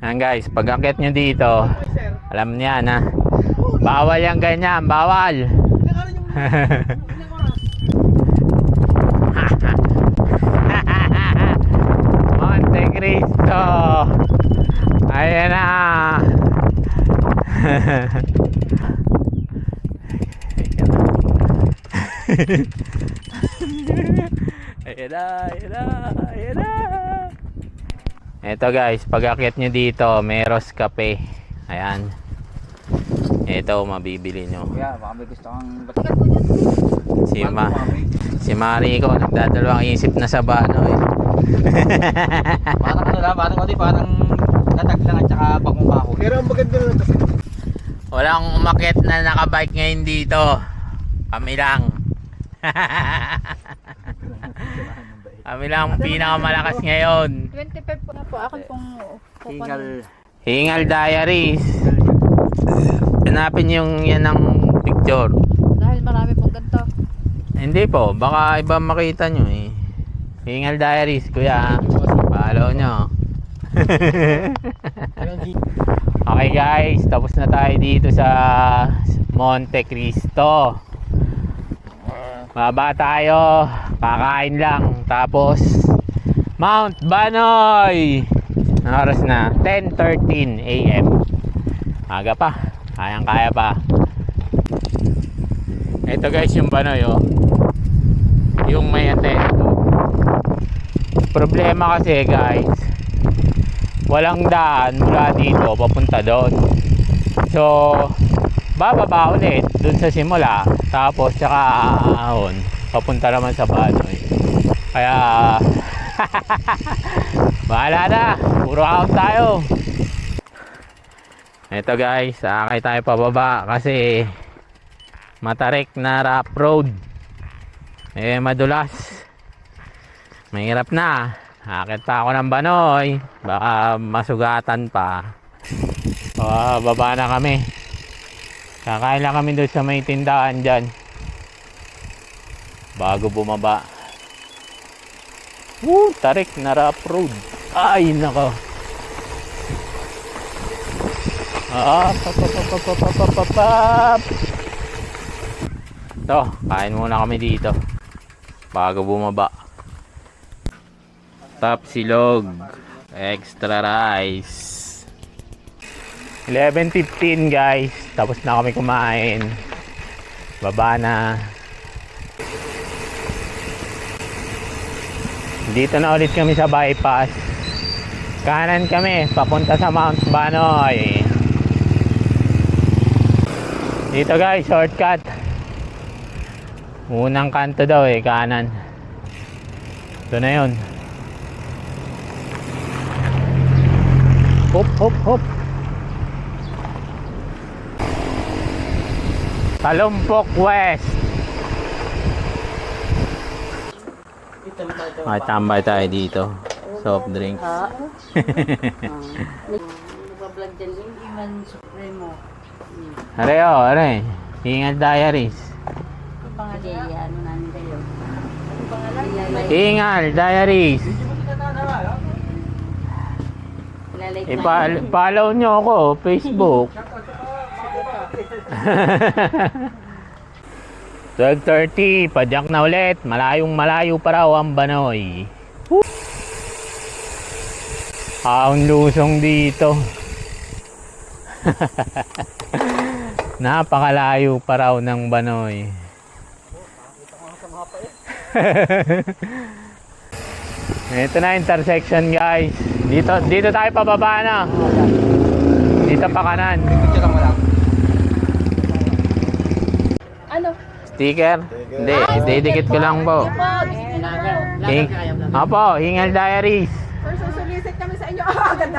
Yan guys, pag akit nyo dito, alam niya na bawal yung ganyan, bawal. Monte Cristo. Ayan na. Ayan na, ayan na, ayan na. Ito guys, pag akit nyo dito, Meros Cafe. Ayan. Ito, mabibili nyo. Kuya, baka may gusto kang Si Mari ko, nagdadalawang isip na sa bano eh. Parang ano lang, parang natag lang at saka bagong kahoy. Pero ang maganda lang kasi. Walang umakit na nakabike ngayon dito. Kami lang. Kami lang pinakamalakas ngayon. 25 po na po. Akin pong Hingal Diaries. Hanapin yung yan ng picture. Dahil marami pong ganito. Hindi po, baka iba makita nyo eh. Hingal Diaries, kuya. Follow nyo. Okay guys, tapos na tayo dito sa Monte Cristo. Baba tayo, kakain lang. Tapos Mount Banoy. Ang oras na 10:13 AM. Aga pa, kayang-kaya pa. Ito guys yung Banoy oh. Yung may antena. Problema kasi guys, walang daan mula dito papunta doon. So bababa ulit dun sa simula, tapos tsaka ahon papunta naman sa Banoy. Kaya bahala na, puro ahon tayo. Ito guys, akay tayo pababa kasi matarik na rough road. Eh madulas, mahirap na. Akit pa ako ng Banoy, baka masugatan pa. Baba na kami. Kakain lang kami doon sa may tindahan dyan bago bumaba. Tarik na rough road. Ay nako. Ito, kain muna kami dito bago bumaba. Top silog, extra rice. 11:15 guys, tapos na kami kumain. Baba na. Dito na ulit kami sa bypass. Kanan kami, papunta sa Mount Banoy. Dito guys, shortcut. Unang kanto daw eh, kanan. Ito na yun. Hop, hop, hop. Talumpok West. Tambay tayo dito. Soft drinks. Nagbablog dyan yung Iman Supremo. Are o, are. Hingal Diaries. Ang pangalan, ano namin kayo? Ang pangalan? Hingal Diaries. Follow nyo ako, Facebook. 12:30, padyak na ulit. Malayo pa raw ang Banoy. Ang lusong dito. Napakalayo pa raw ng Banoy. Ito na intersection guys. Dito tayo pababa na. Dito pa kanan. Ano? Sticker? Hindi, didikit ko lang po. Opo, Hingal Diaries. Sir, susulisit kami sa inyo. Ganda.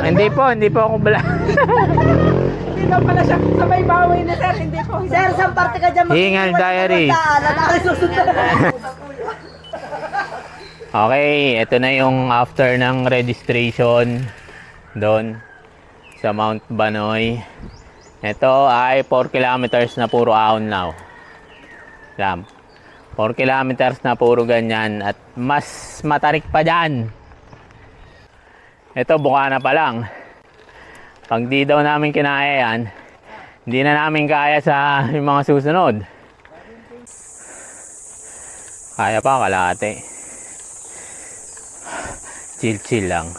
Hindi po ako bala. Hindi daw pala siya sa may bawi na sir. Hindi po. Sir, saan parte ka dyan? Hingal Diaries. Okay, ito na yung after ng registration doon sa Mount Banoy. Ito ay 4 kilometers na puro ahon now. Yan. 4 kilometers na puro ganyan at mas matarik pa dyan. Ito, Bukana pa lang. Pag di daw namin kinaya yan, hindi na namin kaya sa yung mga susunod. Kaya pa, kalahati. Chill lang.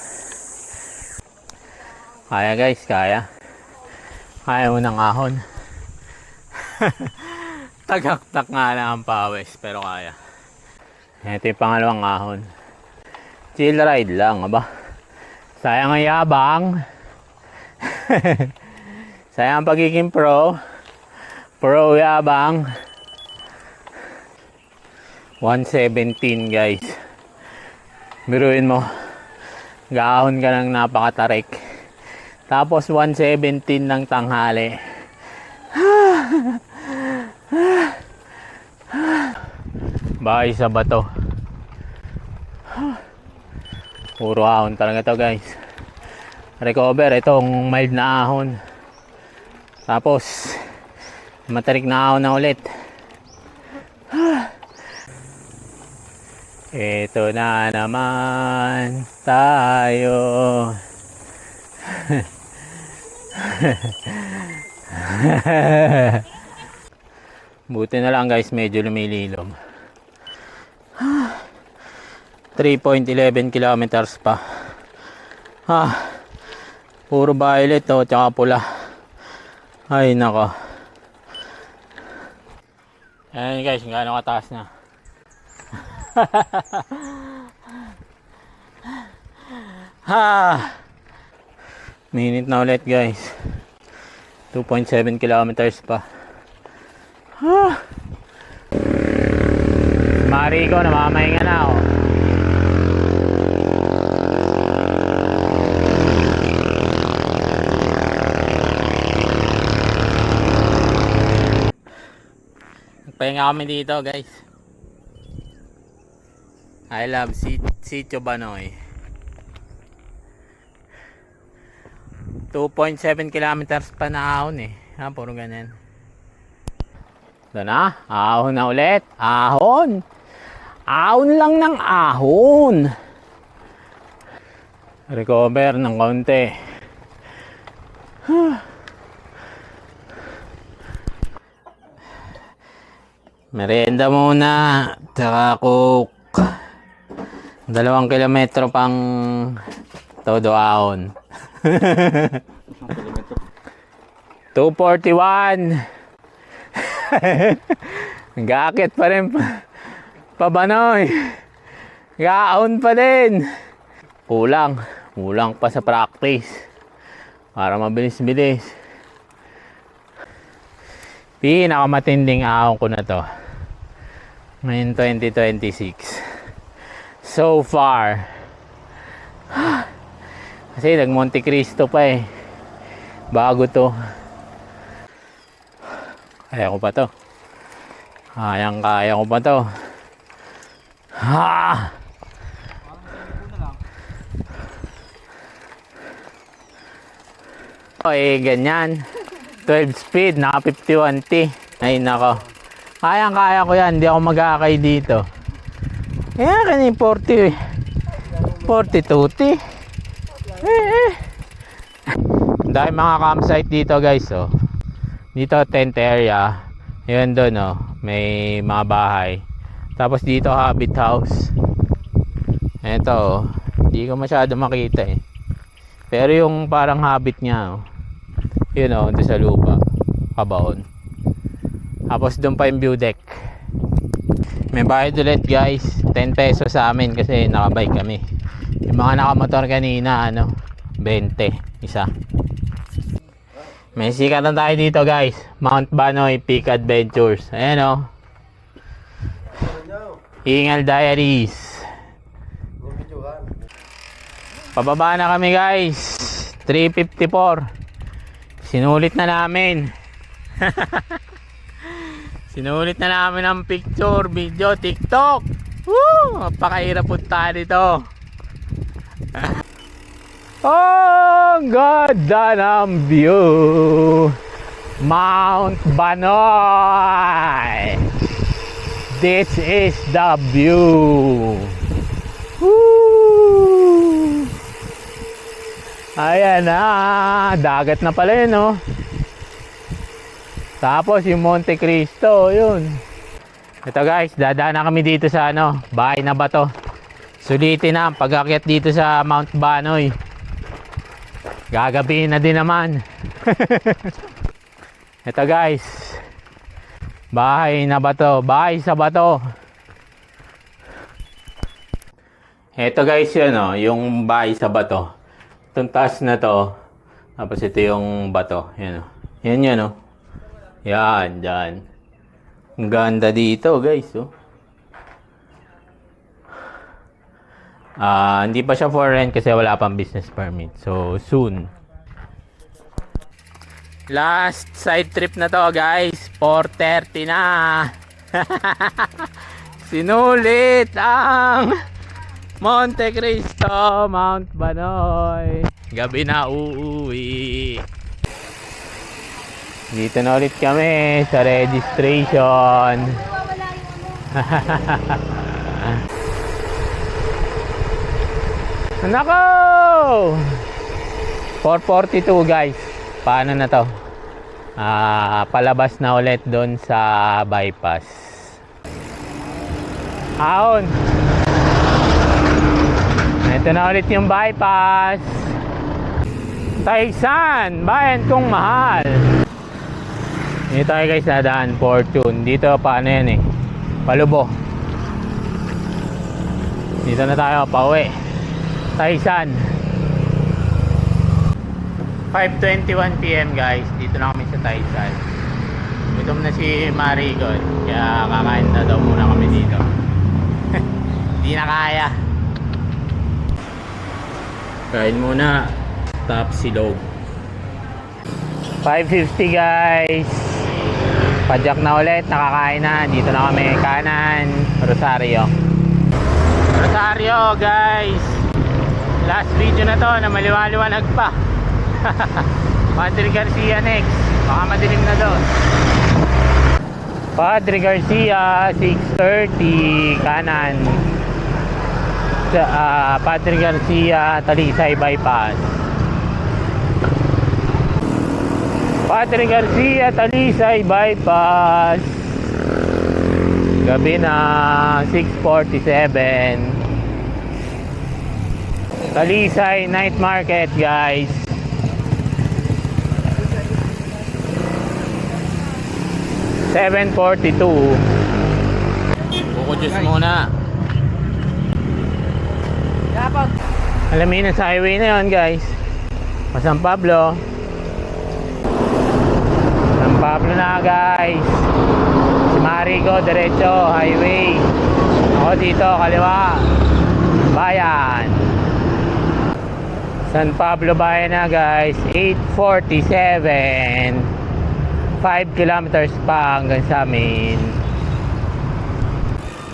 Kaya guys, kaya. Kaya mo ng ahon. Tagaktak nga lang ang pawis, pero kaya. Ito yung pangalawang ahon. Chill ride lang, aba. Sayang ang yabang. Sayang ang pagiging pro. Pro yabang. 117 guys. Biruin mo. Gahon ka ng napakatarik. Tapos 117 ng tanghali. Bahay sa bato. Puro ahon talaga to guys. Recover itong mild na ahon. Tapos matarik na ahon na ulit. Ito na naman tayo. Buti na lang guys, medyo lumililom. 3.11 kilometers pa. Puro violet tsaka pula. Ay nako. Ayan guys, gaano kataas na. Minute na ulit guys. 2.7 kilometers pa. Mariko, namamahinga na ako. Nagpahinga kami dito guys. I love Sitio Banoy. 2.7 kilometers pa na ahon eh. Puro ganyan. Ito na, ahon na ulit. Ahon. Ahon lang ng ahon. Recover ng konti. Merienda muna. Tsaka cook. 2 kilometro pang todo ahon. 241. Gakit pa rin pabanoy. Gaon pa din. Kulang pa sa practice para mabilis-bilis. Pinakamatinding ahon ko na to ngayon 2026 so far. Kasi nag Monte Cristo pa eh. Bago to. Kaya ko pa to. Kaya ko pa to. Ganyan. 12 speed, naka 51T. Ay nako. Kaya ko yan. Hindi ako mag-aakay dito. Kaya 42T. Dahil mga campsite dito guys dito tent area yun doon may mga bahay, tapos dito habit house. Eto hindi ko masyado makita pero yung parang habit nya yun doon sa lupa kabaon. Tapos doon pa yung view deck. May bayad ulit guys, 10 pesos sa amin kasi nakabike kami. Yung mga nakamotor kanina 20 isa. May sikatan tayo dito guys, Mount Banoy Peak Adventures. Ayan Ingal Diaries. Pababa na kami guys, 354. Sinulit na namin. Sinulit na namin ang picture, video, TikTok. Woo! Napakahirap punta dito. Ang ganda ng view. Mount Banoy. This is the view. Woo! Ayan na, dagat na pala yun, oh. Tapos yung Monte Cristo, yun. Ito guys, dadaan na kami dito sa ano, bahay na bato. Sulitin na ang pag-akyat dito sa Mount Banoy. Gagabihin na din naman. Ito guys, bahay na bato, bahay sa bato. Ito guys yun, oh, yung bahay sa bato. Itong taas na to, tapos ito yung bato. Yan, oh. Yan, oh. Yan, dyan. Ang ganda dito guys, oh. Hindi pa siya for rent kasi wala pang business permit. So, soon. Last side trip na to guys. 4:30 na. Sinulit ang Monte Cristo, Mount Banoy. Gabi na uuwi. Dito na ulit kami sa registration. Nako! 4:42 guys. Paano na to? Palabas na ulit doon sa bypass. Ahon! Ito na ulit yung bypass. Taysan, bayan kong mahal. Dito tayo guys, nadaan Fortune. Dito paano yan eh, Palubo. Dito na tayo, pauwi. Taysan. 5:21 PM guys, dito na kami sa Taysan. Gutom na si Marigon, kaya kakain na daw muna kami dito. Hindi na kaya. Kain muna. Top silog. 5:50 guys. Padyak na ulit. Nakakain na. Dito na kami. Kanan. Rosario. Rosario guys. Last video na to na maliwaliwanag pa. Padre Garcia next. Baka madilim na doon. Padre Garcia 6:30. Kanan. Padre Garcia Talisay bypass. Padre Garcia Talisay bypass. Gabi na 6:47. Talisay night market guys. $7.42. Buko juice muna. Alamin na sa highway na yun guys. San Pablo. San Pablo na guys. Si Marigo diretso highway. Ako dito kaliwa. Bayan. San Pablo bayan na guys. 8:47. 5 kilometers pa hanggang sa amin.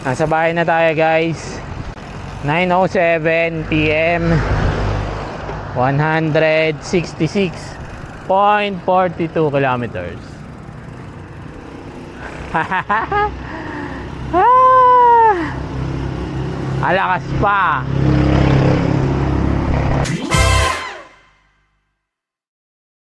Nasa bahay na tayo guys. 9:07 PM. 166.42 kilometers. Alakas pa.